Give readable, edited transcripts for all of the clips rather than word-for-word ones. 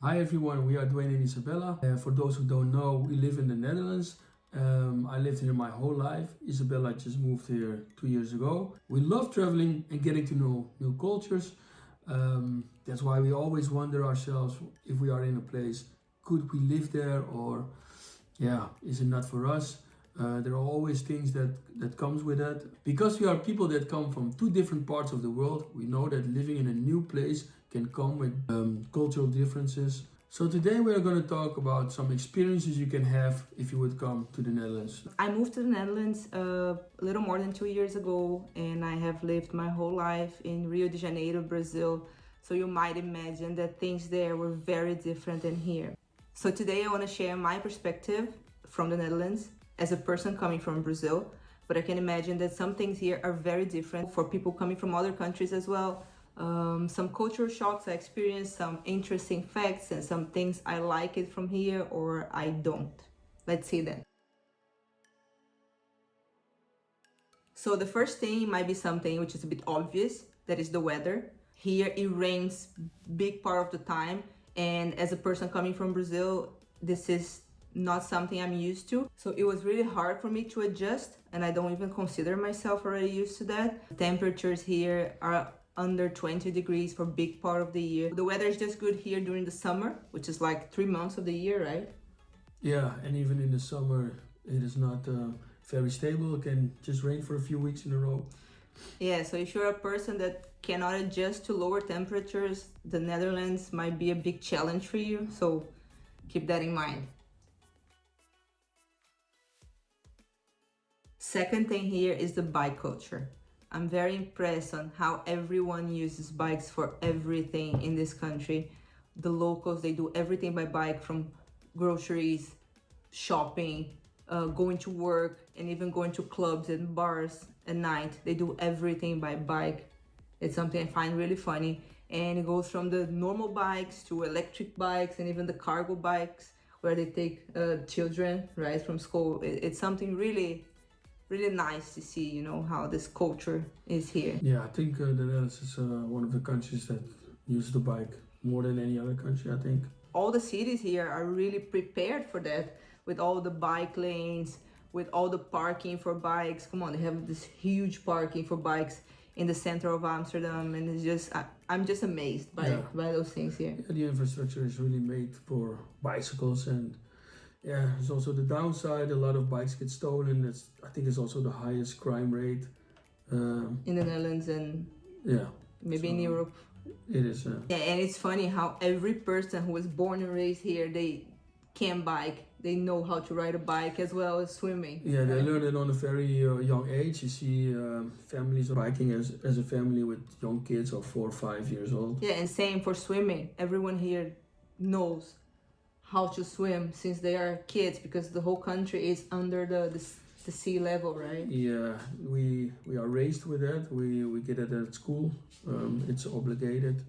Hi everyone, we are Dwayne and Isabella. For those who don't know, we live in the Netherlands. I lived here my whole life. Isabella just moved here 2 years ago. We love traveling and getting to know new cultures. That's why we always wonder ourselves if we are in a place, could we live there, or is it not for us? There are always things that comes with that. Because we are people that come from two different parts of the world, we know that living in a new place can come with cultural differences. So today we are going to talk about some experiences you can have if you would come to the Netherlands. I moved to the Netherlands a little more than 2 years ago, and I have lived my whole life in Rio de Janeiro, Brazil. So you might imagine that things there were very different than here. So today I want to share my perspective from the Netherlands as a person coming from Brazil, but I can imagine that some things here are very different for people coming from other countries as well. Some cultural shocks I experienced, some interesting facts, and some things I like it from here or I don't. Let's see then. So the first thing might be something which is a bit obvious, that is the weather. Here it rains big part of the time, and as a person coming from Brazil, this is not something I'm used to. So it was really hard for me to adjust, and I don't even consider myself already used to that. Temperatures here are under 20 degrees for big part of the year. The weather is just good here during the summer, which is like 3 months of the year, right? Yeah, and even in the summer, it is not very stable. It can just rain for a few weeks in a row. Yeah, so if you're a person that cannot adjust to lower temperatures, the Netherlands might be a big challenge for you. So keep that in mind. Second thing here is the bike culture. I'm very impressed on how everyone uses bikes for everything in this country. The locals, they do everything by bike, from groceries, shopping, going to work, and even going to clubs and bars at night. They do everything by bike. It's something I find really funny. And it goes from the normal bikes to electric bikes and even the cargo bikes where they take children right from school. It's something really nice to see, how this culture is here. Yeah, I think the Netherlands is one of the countries that use the bike more than any other country, I think. All the cities here are really prepared for that, with all the bike lanes, with all the parking for bikes. Come on, they have this huge parking for bikes in the center of Amsterdam, and it's just I'm just amazed by those things here. Yeah, the infrastructure is really made for bicycles, and yeah, there's also the downside. A lot of bikes get stolen. I think it's also the highest crime rate in the Netherlands and maybe in Europe. It is. Yeah, and it's funny how every person who was born and raised here, they can bike. They know how to ride a bike as well as swimming. Yeah, they learn it on a very young age. You see families biking as a family with young kids of 4 or 5 years old. Yeah, and same for swimming. Everyone here knows how to swim since they are kids, because the whole country is under the sea level, right? Yeah, we are raised with that. We get it at school. It's obligated.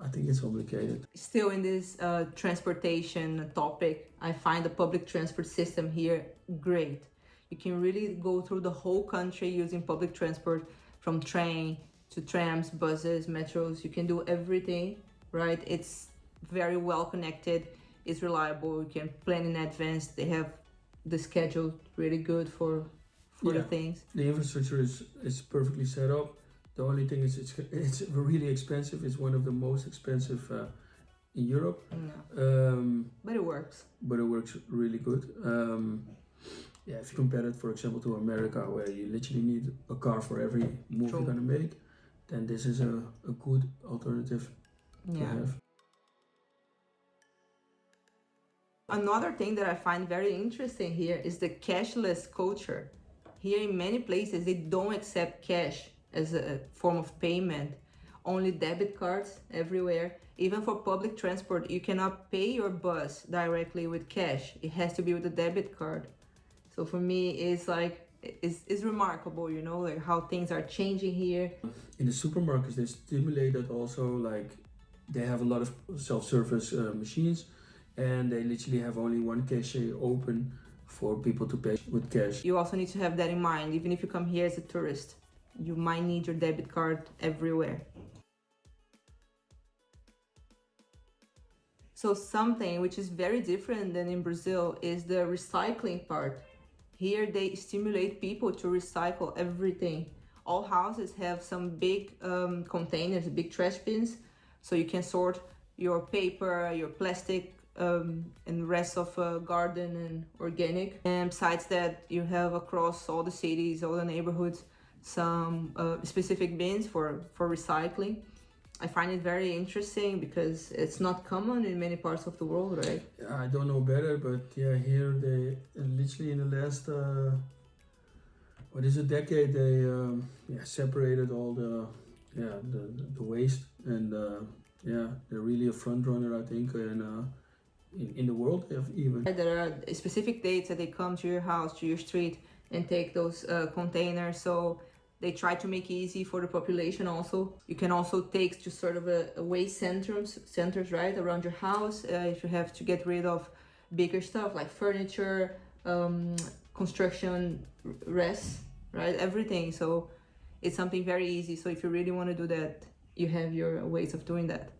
I think it's obligated. Still in this transportation topic, I find the public transport system here great. You can really go through the whole country using public transport, from train to trams, buses, metros. You can do everything, right? It's very well connected. It's reliable. You can plan in advance. They have the schedule really good for the things. The infrastructure is perfectly set up. The only thing is it's really expensive. It's one of the most expensive in Europe. But it works. But it works really good. If you compare it, for example, to America, where you literally need a car for every move you're gonna make, then this is a good alternative to have. Another thing that I find very interesting here is the cashless culture. Here in many places, they don't accept cash as a form of payment. Only debit cards everywhere. Even for public transport, you cannot pay your bus directly with cash. It has to be with a debit card. So for me, it's remarkable, like how things are changing here. In the supermarkets, they stimulate that also. Like, they have a lot of self-service machines, and they literally have only one cashier open for people to pay with cash. You also need to have that in mind. Even if you come here as a tourist, you might need your debit card everywhere. So something which is very different than in Brazil is the recycling part. Here they stimulate people to recycle everything. All houses have some big containers, big trash bins, so you can sort your paper, your plastic, and rest of garden and organic. And besides that, you have across all the cities, all the neighborhoods, some specific bins for recycling. I find it very interesting because it's not common in many parts of the world, right? I don't know better, but yeah, here they literally in the last decade they separated all the waste, and they're really a front runner, I think, and in the world even. There are specific dates that they come to your house, to your street, and take those containers. So they try to make it easy for the population also. You can also take to sort of a waste centers, right, around your house if you have to get rid of bigger stuff like furniture, construction rests, right, everything. So it's something very easy. So if you really want to do that, you have your ways of doing that.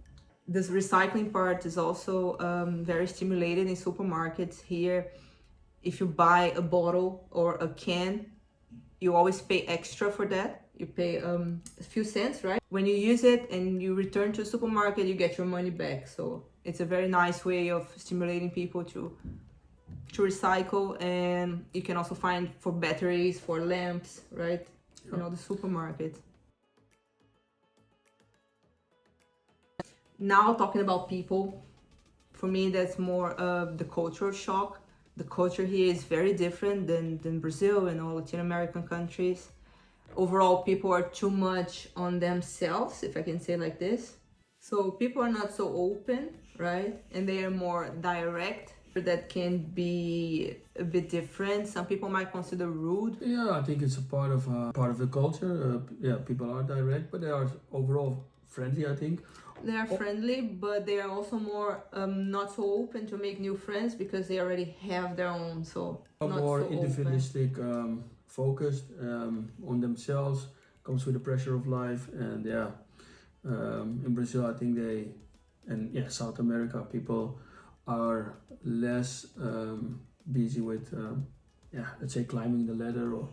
This recycling part is also very stimulated in supermarkets here. If you buy a bottle or a can, you always pay extra for that. You pay a few cents, right? When you use it and you return to a supermarket, you get your money back. So it's a very nice way of stimulating people to recycle. And you can also find for batteries, for lamps, right? You know, the supermarket. Now talking about people, for me that's more of the cultural shock. The culture here is very different than Brazil and all Latin American countries. Overall, people are too much on themselves, if I can say like this. So people are not so open, right? And they are more direct. That can be a bit different. Some people might consider rude. Yeah, I think it's a part of the culture. People are direct, but they are overall friendly, I think. They are friendly, but they are also more not so open to make new friends because they already have their own. So more so individualistic, focused on themselves. Comes with the pressure of life, and in Brazil, I think South America people are less busy with let's say climbing the ladder, or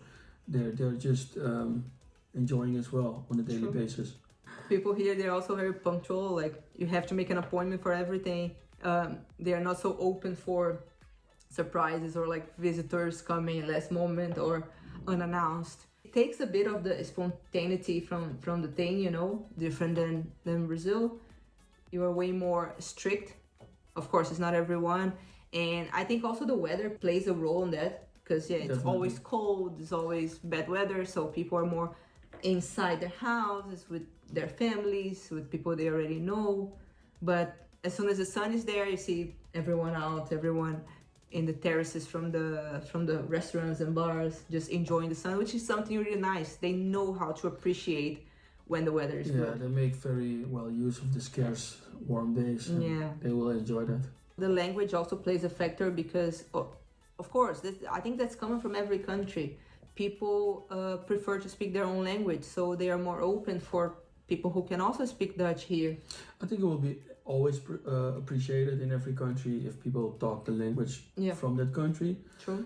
they're just enjoying as well on a daily basis. People here, they're also very punctual. Like you have to make an appointment for everything. They are not so open for surprises or like visitors coming last moment or unannounced. It takes a bit of the spontaneity from the thing, you know, different than Brazil. You are way more strict. Of course, it's not everyone. And I think also the weather plays a role in that because it's Definitely. Always cold, there's always bad weather. So people are more inside their houses with their families, with people they already know. But as soon as the sun is there, you see everyone out, everyone in the terraces from the restaurants and bars just enjoying the sun, which is something really nice. They know how to appreciate when the weather is good. Yeah, they make very well use of the scarce warm days. They will enjoy that. The language also plays a factor because, of course, I think that's common from every country. People prefer to speak their own language, so they are more open for people who can also speak Dutch here. I think it will be always appreciated in every country if people talk the language from that country. True.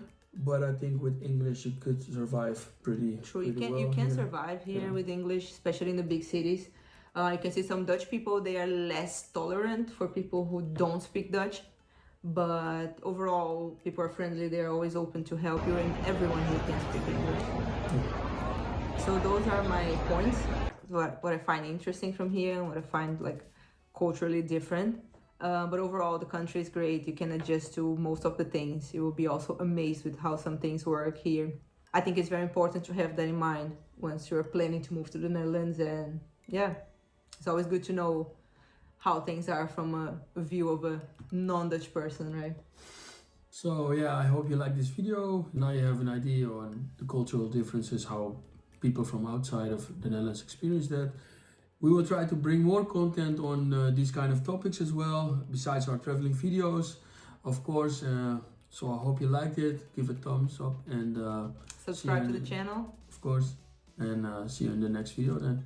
But I think with English you could survive pretty True. well You can here. survive here with English, especially in the big cities. You can see some Dutch people, they are less tolerant for people who don't speak Dutch. But overall, people are friendly, they're always open to help you, and everyone who can speak English. So those are my points, what I find interesting from here and what I find like culturally different. But overall, the country is great. You can adjust to most of the things. You will be also amazed with how some things work here. I think it's very important to have that in mind once you're planning to move to the Netherlands. And it's always good to know how things are from a view of a non-Dutch person, right? So I hope you like this video. Now you have an idea on the cultural differences, how people from outside of the Netherlands experience that. We will try to bring more content on these kind of topics as well, besides our traveling videos, of course. So I hope you liked it. Give a thumbs up and subscribe to the channel. Of course. And see you in the next video then.